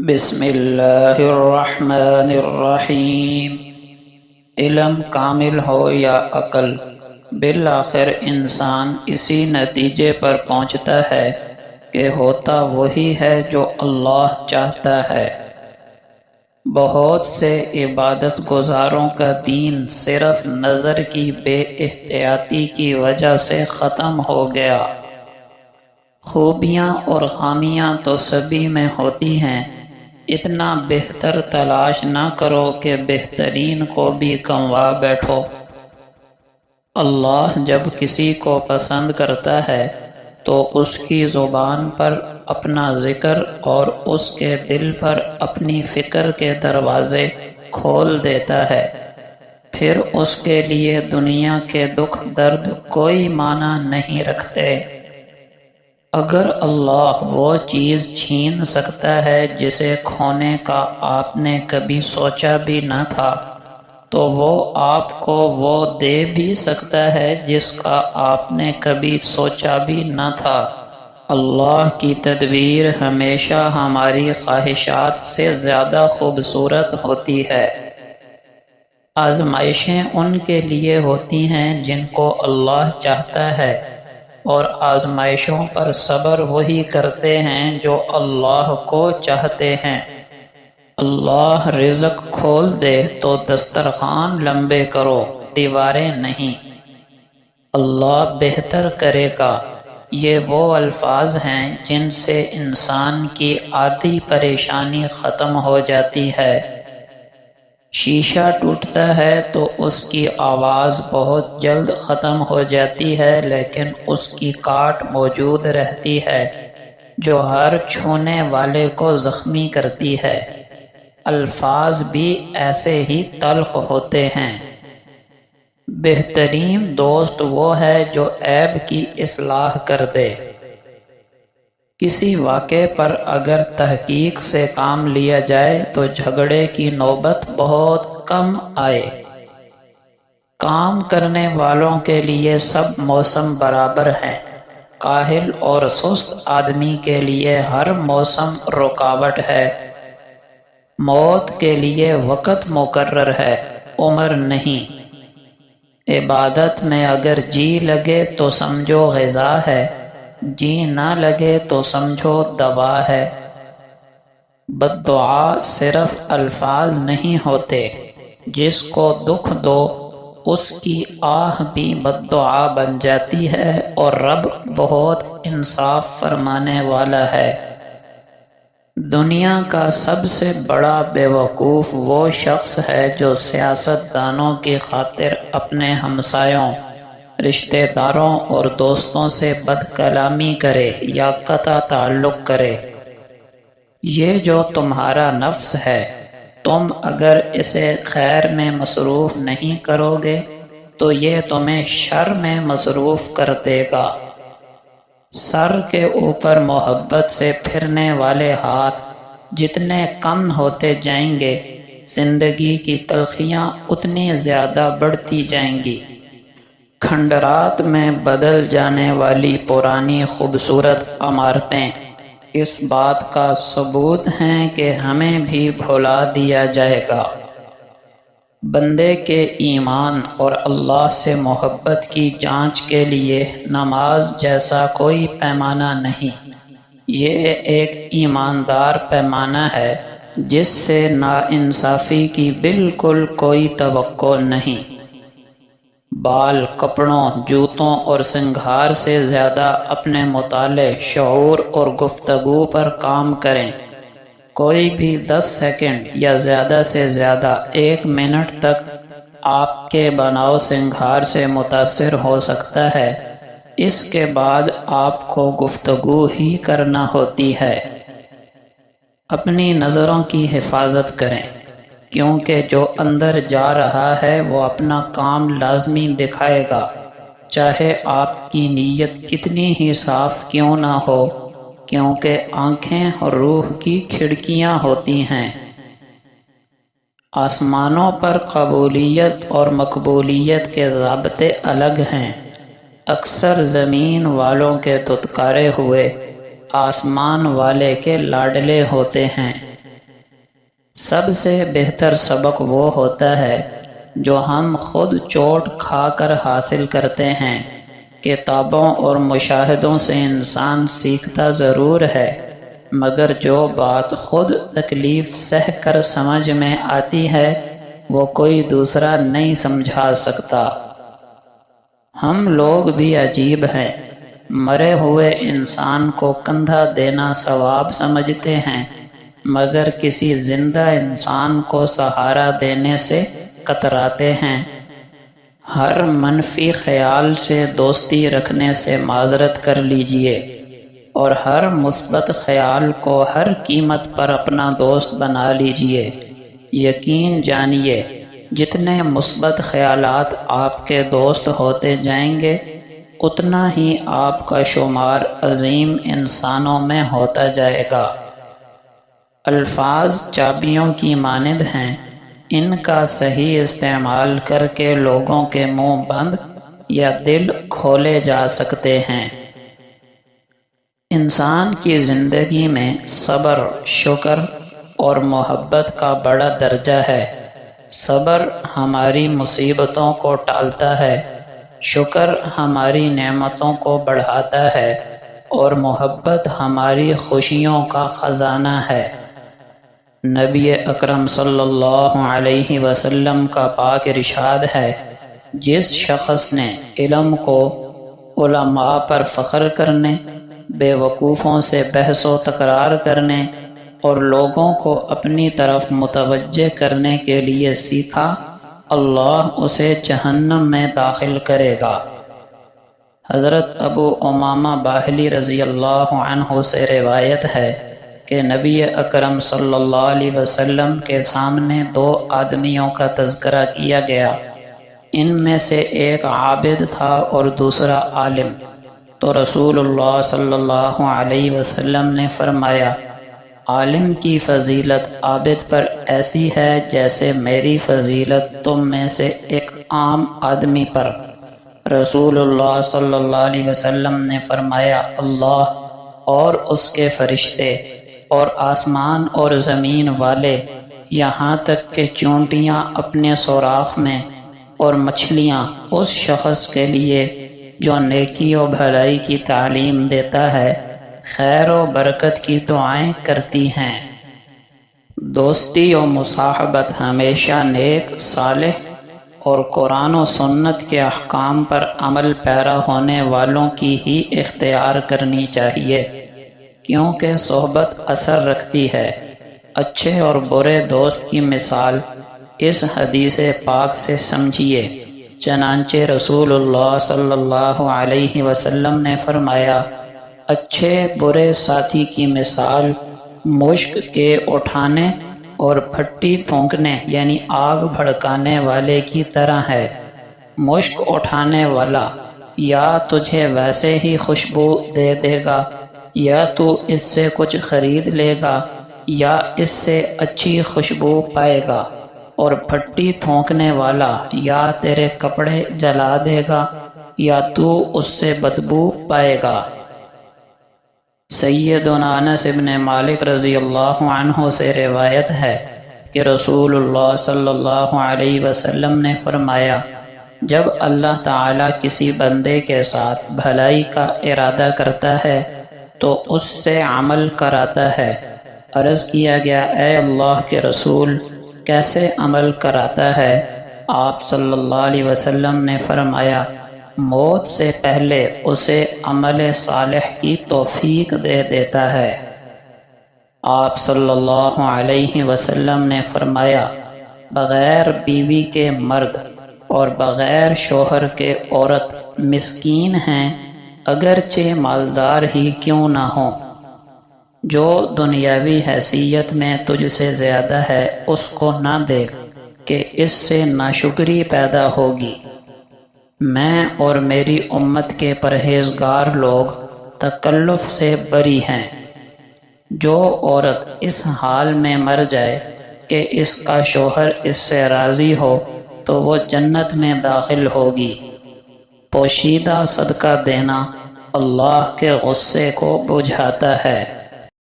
بسم اللہ الرحمن الرحیم۔ علم کامل ہو یا عقل، بالآخر انسان اسی نتیجے پر پہنچتا ہے کہ ہوتا وہی ہے جو اللہ چاہتا ہے۔ بہت سے عبادت گزاروں کا دین صرف نظر کی بے احتیاطی کی وجہ سے ختم ہو گیا۔ خوبیاں اور خامیاں تو سبھی میں ہوتی ہیں، اتنا بہتر تلاش نہ کرو کہ بہترین کو بھی گنوا بیٹھو۔ اللہ جب کسی کو پسند کرتا ہے تو اس کی زبان پر اپنا ذکر اور اس کے دل پر اپنی فکر کے دروازے کھول دیتا ہے، پھر اس کے لیے دنیا کے دکھ درد کوئی معنی نہیں رکھتے۔ اگر اللہ وہ چیز چھین سکتا ہے جسے کھونے کا آپ نے کبھی سوچا بھی نہ تھا، تو وہ آپ کو وہ دے بھی سکتا ہے جس کا آپ نے کبھی سوچا بھی نہ تھا۔ اللہ کی تدبیر ہمیشہ ہماری خواہشات سے زیادہ خوبصورت ہوتی ہے۔ آزمائشیں ان کے لیے ہوتی ہیں جن کو اللہ چاہتا ہے، اور آزمائشوں پر صبر وہی کرتے ہیں جو اللہ کو چاہتے ہیں۔ اللہ رزق کھول دے تو دسترخوان لمبے کرو، دیواریں نہیں۔ اللہ بہتر کرے گا، یہ وہ الفاظ ہیں جن سے انسان کی آدھی پریشانی ختم ہو جاتی ہے۔ شیشہ ٹوٹتا ہے تو اس کی آواز بہت جلد ختم ہو جاتی ہے، لیکن اس کی کاٹ موجود رہتی ہے جو ہر چھونے والے کو زخمی کرتی ہے۔ الفاظ بھی ایسے ہی تلخ ہوتے ہیں۔ بہترین دوست وہ ہے جو عیب کی اصلاح کر دے۔ کسی واقعے پر اگر تحقیق سے کام لیا جائے تو جھگڑے کی نوبت بہت کم آئے۔ کام کرنے والوں کے لیے سب موسم برابر ہیں، کاہل اور سست آدمی کے لیے ہر موسم رکاوٹ ہے۔ موت کے لیے وقت مقرر ہے، عمر نہیں۔ عبادت میں اگر جی لگے تو سمجھو غذا ہے، جی نہ لگے تو سمجھو دوا ہے۔ بد دعا صرف الفاظ نہیں ہوتے، جس کو دکھ دو اس کی آہ بھی بد دعا بن جاتی ہے، اور رب بہت انصاف فرمانے والا ہے۔ دنیا کا سب سے بڑا بیوقوف وہ شخص ہے جو سیاست دانوں کی خاطر اپنے ہمسایوں، رشتہ داروں اور دوستوں سے بد کلامی کرے یا قطع تعلق کرے۔ یہ جو تمہارا نفس ہے، تم اگر اسے خیر میں مصروف نہیں کرو گے تو یہ تمہیں شر میں مصروف کر دے گا۔ سر کے اوپر محبت سے پھرنے والے ہاتھ جتنے کم ہوتے جائیں گے، زندگی کی تلخیاں اتنی زیادہ بڑھتی جائیں گی۔ کھنڈرات میں بدل جانے والی پرانی خوبصورت عمارتیں اس بات کا ثبوت ہیں کہ ہمیں بھی بھلا دیا جائے گا۔ بندے کے ایمان اور اللہ سے محبت کی جانچ کے لیے نماز جیسا کوئی پیمانہ نہیں۔ یہ ایک ایماندار پیمانہ ہے جس سے ناانصافی کی بالکل کوئی توقع نہیں۔ بال، کپڑوں، جوتوں اور سنگھار سے زیادہ اپنے مطالعے، شعور اور گفتگو پر کام کریں۔ کوئی بھی 10 سیکنڈ یا زیادہ سے زیادہ 1 منٹ تک آپ کے بناؤ سنگھار سے متاثر ہو سکتا ہے، اس کے بعد آپ کو گفتگو ہی کرنا ہوتی ہے۔ اپنی نظروں کی حفاظت کریں، کیونکہ جو اندر جا رہا ہے وہ اپنا کام لازمی دکھائے گا، چاہے آپ کی نیت کتنی ہی صاف کیوں نہ ہو، کیونکہ آنکھیں روح کی کھڑکیاں ہوتی ہیں۔ آسمانوں پر قبولیت اور مقبولیت کے ضابطے الگ ہیں۔ اکثر زمین والوں کے دھتکارے ہوئے آسمان والے کے لاڈلے ہوتے ہیں۔ سب سے بہتر سبق وہ ہوتا ہے جو ہم خود چوٹ کھا کر حاصل کرتے ہیں۔ کتابوں اور مشاہدوں سے انسان سیکھتا ضرور ہے، مگر جو بات خود تکلیف سہ کر سمجھ میں آتی ہے وہ کوئی دوسرا نہیں سمجھا سکتا۔ ہم لوگ بھی عجیب ہیں، مرے ہوئے انسان کو کندھا دینا ثواب سمجھتے ہیں، مگر کسی زندہ انسان کو سہارا دینے سے کتراتے ہیں۔ ہر منفی خیال سے دوستی رکھنے سے معذرت کر لیجئے، اور ہر مثبت خیال کو ہر قیمت پر اپنا دوست بنا لیجئے۔ یقین جانیے، جتنے مثبت خیالات آپ کے دوست ہوتے جائیں گے، اتنا ہی آپ کا شمار عظیم انسانوں میں ہوتا جائے گا۔ الفاظ چابیوں کی مانند ہیں، ان کا صحیح استعمال کر کے لوگوں کے منہ بند یا دل کھولے جا سکتے ہیں۔ انسان کی زندگی میں صبر، شکر اور محبت کا بڑا درجہ ہے۔ صبر ہماری مصیبتوں کو ٹالتا ہے، شکر ہماری نعمتوں کو بڑھاتا ہے، اور محبت ہماری خوشیوں کا خزانہ ہے۔ نبی اکرم صلی اللہ علیہ وسلم کا پاک ارشاد ہے، جس شخص نے علم کو علماء پر فخر کرنے، بے وقوفوں سے بحث و تکرار کرنے اور لوگوں کو اپنی طرف متوجہ کرنے کے لیے سیکھا، اللہ اسے جہنم میں داخل کرے گا۔ حضرت ابو امامہ باہلی رضی اللہ عنہ سے روایت ہے کہ نبی اکرم صلی اللہ علیہ وسلم کے سامنے دو آدمیوں کا تذکرہ کیا گیا۔ ان میں سے ایک عابد تھا اور دوسرا عالم۔ تو رسول اللہ صلی اللہ علیہ وسلم نے فرمایا، عالم کی فضیلت عابد پر ایسی ہے جیسے میری فضیلت تم میں سے ایک عام آدمی پر۔ رسول اللہ صلی اللہ علیہ وسلم نے فرمایا، اللہ اور اس کے فرشتے اور آسمان اور زمین والے، یہاں تک کہ چونٹیاں اپنے سوراخ میں، اور مچھلیاں اس شخص کے لیے جو نیکی و بھلائی کی تعلیم دیتا ہے، خیر و برکت کی دعائیں کرتی ہیں۔ دوستی و مصاحبت ہمیشہ نیک، صالح اور قرآن و سنت کے احکام پر عمل پیرا ہونے والوں کی ہی اختیار کرنی چاہیے، کیونکہ صحبت اثر رکھتی ہے۔ اچھے اور برے دوست کی مثال اس حدیث پاک سے سمجھیے۔ چنانچہ رسول اللہ صلی اللہ علیہ وسلم نے فرمایا، اچھے برے ساتھی کی مثال مشک کے اٹھانے اور پھٹی تھونکنے یعنی آگ بھڑکانے والے کی طرح ہے۔ مشک اٹھانے والا یا تجھے ویسے ہی خوشبو دے دے گا، یا تو اس سے کچھ خرید لے گا، یا اس سے اچھی خوشبو پائے گا، اور پھٹی تھونکنے والا یا تیرے کپڑے جلا دے گا، یا تو اس سے بدبو پائے گا۔ سیدنا انس بن مالک رضی اللہ عنہ سے روایت ہے کہ رسول اللہ صلی اللہ علیہ وسلم نے فرمایا، جب اللہ تعالیٰ کسی بندے کے ساتھ بھلائی کا ارادہ کرتا ہے تو اس سے عمل کراتا ہے۔ عرض کیا گیا، اے اللہ کے رسول، کیسے عمل کراتا ہے؟ آپ صلی اللہ علیہ وسلم نے فرمایا، موت سے پہلے اسے عمل صالح کی توفیق دے دیتا ہے۔ آپ صلی اللہ علیہ وسلم نے فرمایا، بغیر بیوی کے مرد اور بغیر شوہر کے عورت مسکین ہیں، اگرچہ مالدار ہی کیوں نہ ہوں۔ جو دنیاوی حیثیت میں تجھ سے زیادہ ہے اس کو نہ دیکھ کہ اس سے ناشکری پیدا ہوگی۔ میں اور میری امت کے پرہیزگار لوگ تکلف سے بری ہیں۔ جو عورت اس حال میں مر جائے کہ اس کا شوہر اس سے راضی ہو تو وہ جنت میں داخل ہوگی۔ پوشیدہ صدقہ دینا اللہ کے غصے کو بجھاتا ہے۔